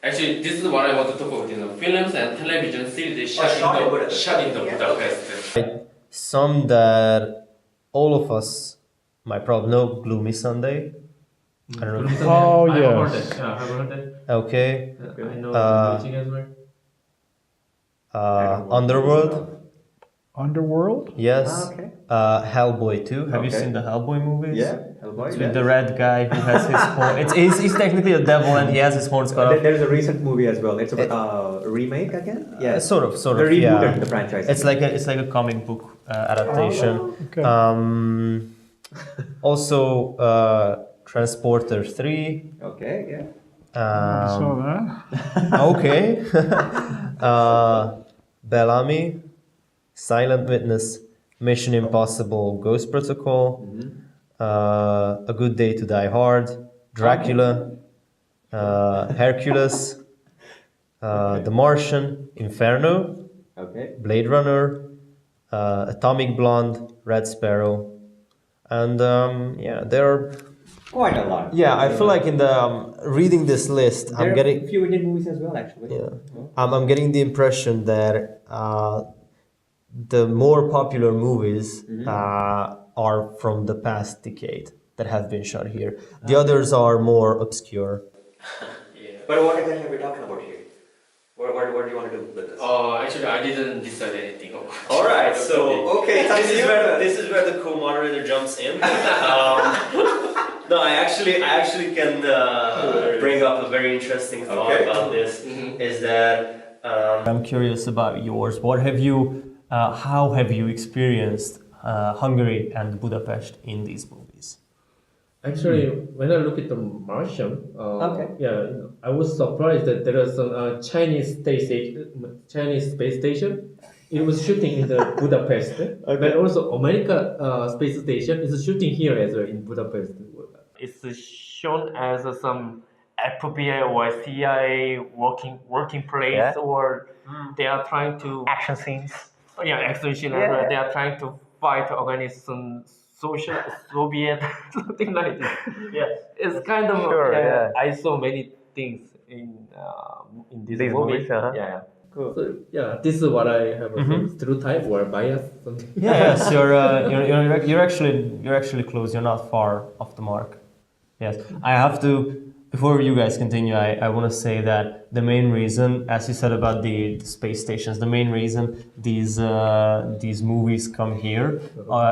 Actually, this is what I want to talk about. Films and television series shot in the Budapest. Some that all of us might probably know. Gloomy Sunday. I don't know. Oh, I yes. heard that. Yeah, I've heard that. Okay. I know the music as well. Underworld. Underworld? Yes. Okay. Hellboy 2. Have you Okay. seen the Hellboy movies? Yeah, Hellboy. It's with the red guy who has his horn. He's technically a devil and he has his horns cut off. There's a recent movie as well. It's a remake again. Yeah, Sort of. They rebooted Yeah. the franchise. It's like a comic book adaptation. Okay. Also, Transporter 3. Okay, yeah. I saw that. Okay. Bellamy, Silent Witness, Mission Impossible, Ghost Protocol, A Good Day to Die Hard, Dracula, Hercules, The Martian, Inferno, Okay. Blade Runner, Atomic Blonde, Red Sparrow, and there are. Quite a lot. Yeah, I feel like in the reading this list, There I'm are getting. a few Indian movies as well, actually. Yeah. I'm getting the impression that the more popular movies are from the past decade that have been shot here. The others are more obscure. But what exactly are we talking about here? What do you want to do with this? Actually, I didn't decide anything about it. All right, so Okay, this is where the co-moderator jumps in. No, I actually can bring up a very interesting thought about this. Is that I'm curious about yours. What have you? How have you experienced Hungary and Budapest in these movies? Actually, when I look at the Martian, I was surprised that there is a Chinese space station. It was shooting in the Budapest, but also America space station is shooting here as well in Budapest. It's shown as some FBI or CIA working place, or they are trying to Action scenes. action scene. They are trying to fight against some social Soviet something like that. It's kind of I saw many things in these movies. Cool. So this is what I have a stereotype or bias. Something. Yes, you're actually close. You're not far off the mark. Yes, I have to. Before you guys continue, I want to say that the main reason, as you said about the space stations, the main reason these movies come here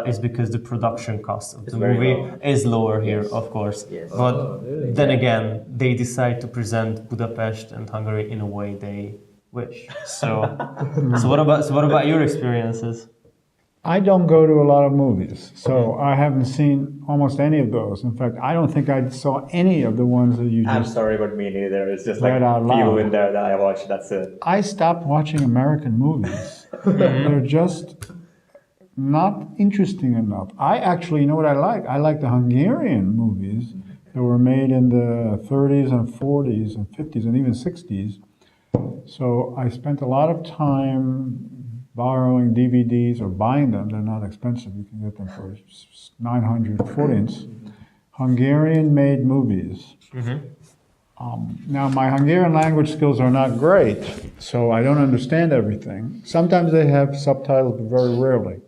is because the production cost of the movie is lower here, of course. Yes. But then again, they decide to present Budapest and Hungary in a way they wish. So, what about your experiences? I don't go to a lot of movies, so I haven't seen almost any of those. In fact, I don't think I saw any of the ones that you I'm just sorry, but me neither. It's just read like out a few loud. in there that I watched. That's it. I stopped watching American movies. They're just not interesting enough. I actually, you know what I like? I like the Hungarian movies that were made in the 30s and 40s and 50s and even 60s. So I spent a lot of time borrowing DVDs or buying them. They're not expensive. You can get them for 900 forints. Hungarian-made movies. Now, my Hungarian language skills are not great, so I don't understand everything. Sometimes they have subtitles, but very rarely.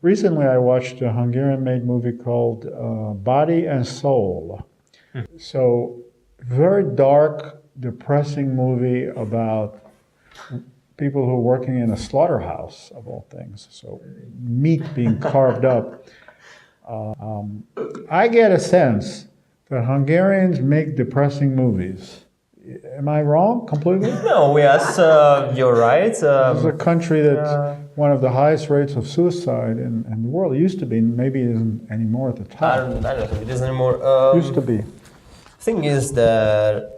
Recently, I watched a Hungarian-made movie called Body and Soul. So, very dark, depressing movie about people who are working in a slaughterhouse, of all things. So, meat being carved up. I get a sense that Hungarians make depressing movies. Am I wrong completely? No, yes, you're right. This is a country that's one of the highest rates of suicide in the world. It used to be, maybe it isn't anymore at the top. I don't think it is anymore. Used to be. Thing is that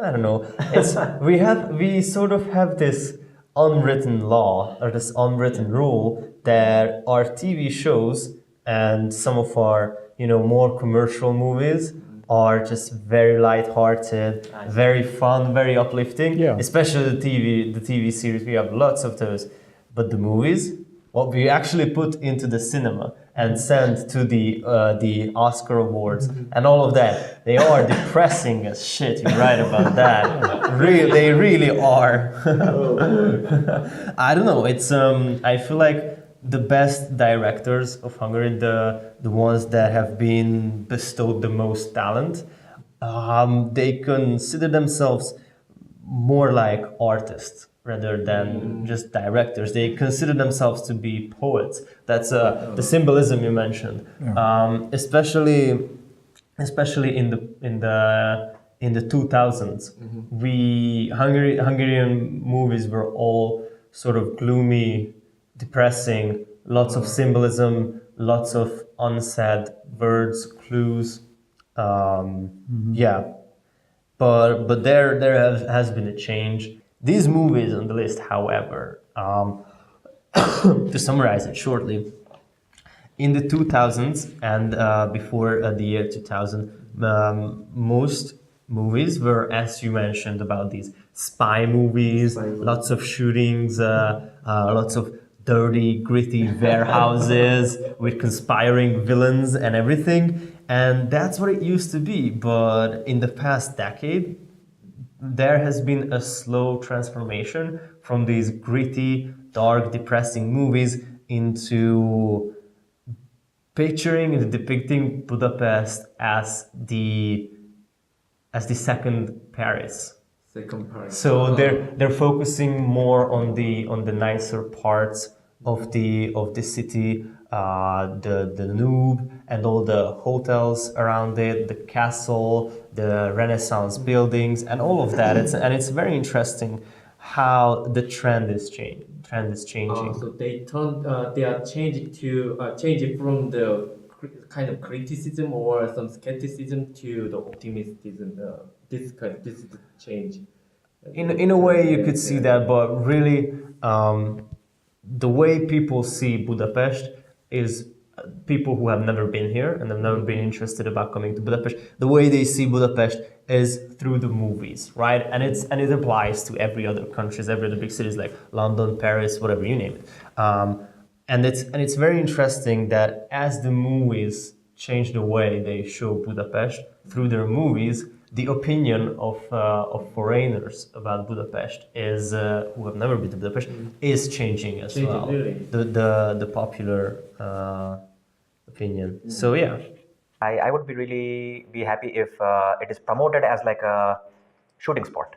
I don't know. It's we sort of have this unwritten law or this unwritten rule that our TV shows and some of our more commercial movies are just very light-hearted, very fun, very uplifting. Yeah. Especially the TV series, we have lots of those. But the movies, what we actually put into the cinema and send to the Oscar awards and all of that, they are depressing as shit. You're right about that. They really are. I don't know. It's I feel like the best directors of Hungary, the ones that have been bestowed the most talent, they consider themselves more like artists rather than just directors. They consider themselves to be poets. That's the symbolism you mentioned, especially in the 2000s. Hungarian movies were all sort of gloomy, depressing, lots of symbolism, lots of unsaid words, clues. Yeah, but there has been a change. These movies on the list, however, to summarize it shortly, in the 2000s and before the year 2000, most movies were, as you mentioned, about these spy movies, lots of shootings, lots of dirty, gritty warehouses with conspiring villains and everything. And that's what it used to be. But in the past decade, there has been a slow transformation from these gritty, dark, depressing movies into picturing and depicting Budapest as the second Paris. Second Paris. So they're focusing more on the nicer parts of the city, the Danube and all the hotels around it, the castle, the Renaissance buildings, and all of that. It's very interesting how the trend is changing. So they are changing from the kind of criticism or some skepticism to the optimism. This is the change. In a way, you could see that, but really, the way people see Budapest is people who have never been here and have never been interested about coming to Budapest. The way they see Budapest is through the movies, right? And it applies to every other countries, every other big cities like London, Paris, whatever you name it. And it's very interesting that as the movies change the way they show Budapest through their movies, the opinion of foreigners about Budapest is who have never been to Budapest is changing as well. Really. The popular opinion. So yeah. I would really be happy if it is promoted as like a shooting spot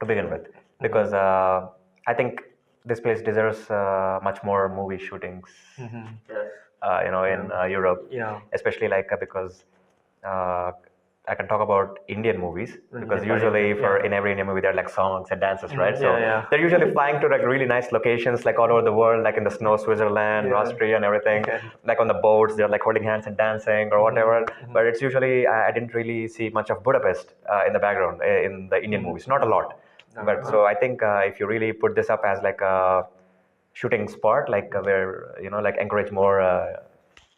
to begin with, because I think this place deserves much more movie shootings. In Europe, especially because I can talk about Indian movies, because usually in every Indian movie there are like songs and dances, right? So they're usually flying to like really nice locations like all over the world, like in the snow, Switzerland, Austria and everything. Like on the boats, they're like holding hands and dancing or whatever. But it's usually, I didn't really see much of Budapest in the background in the Indian movies, not a lot. But so I think if you really put this up as like a shooting spot, like where, like encourage more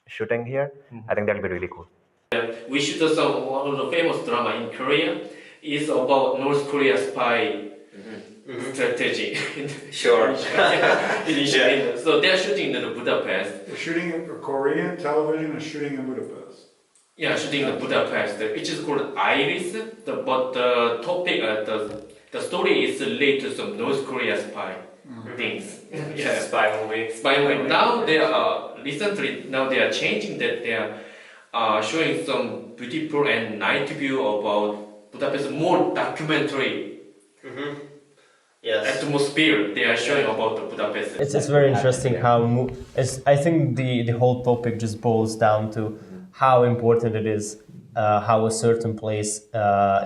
shooting here, I think that'll be really cool. We shoot one of the famous drama in Korea is about North Korea spy strategy. Sure. So they're shooting in Budapest. They're shooting in Korean television is shooting in Budapest. Yeah, shooting in Budapest, which is called Iris. But the topic, the story is related to some North Korea spy things. Yeah, Spy movie. Now they are changing that they are showing some beautiful and night view about Budapest, more documentary atmosphere they are showing about the Budapest. It's very interesting how I think the whole topic just boils down to how important it is how a certain place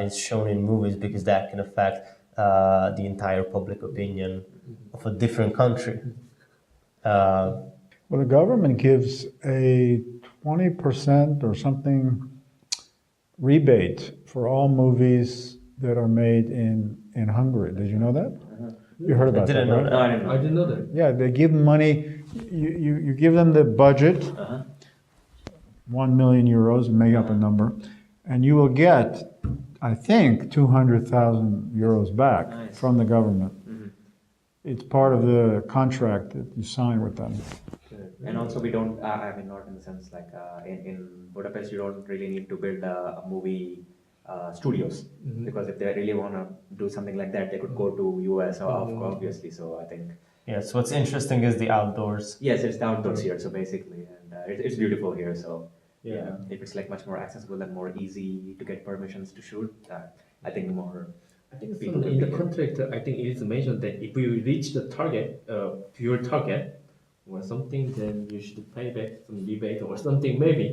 is shown in movies, because that can affect the entire public opinion of a different country. Well, the government gives a 20% or something rebate for all movies that are made in Hungary. Did you know that? You heard about that, right? No, I didn't know. I didn't know that. Yeah, they give money. You give them the budget, 1 million euros, make up a number, and you will get, I think, 200,000 euros back from the government. it's part of the contract that you sign with them. And also we don't, I mean, not in the sense like in Budapest, you don't really need to build a movie studios, because if they really want to do something like that, they could go to US or obviously. So I think. Yes, what's interesting is the outdoors. Yes, it's the outdoors here. So basically, and it's beautiful here. So Yeah. if it's like much more accessible and more easy to get permissions to shoot, I think more. I think people in the could be- contract, I think it is mentioned that if you reach the target, your target or something, then you should pay back some rebate or something maybe.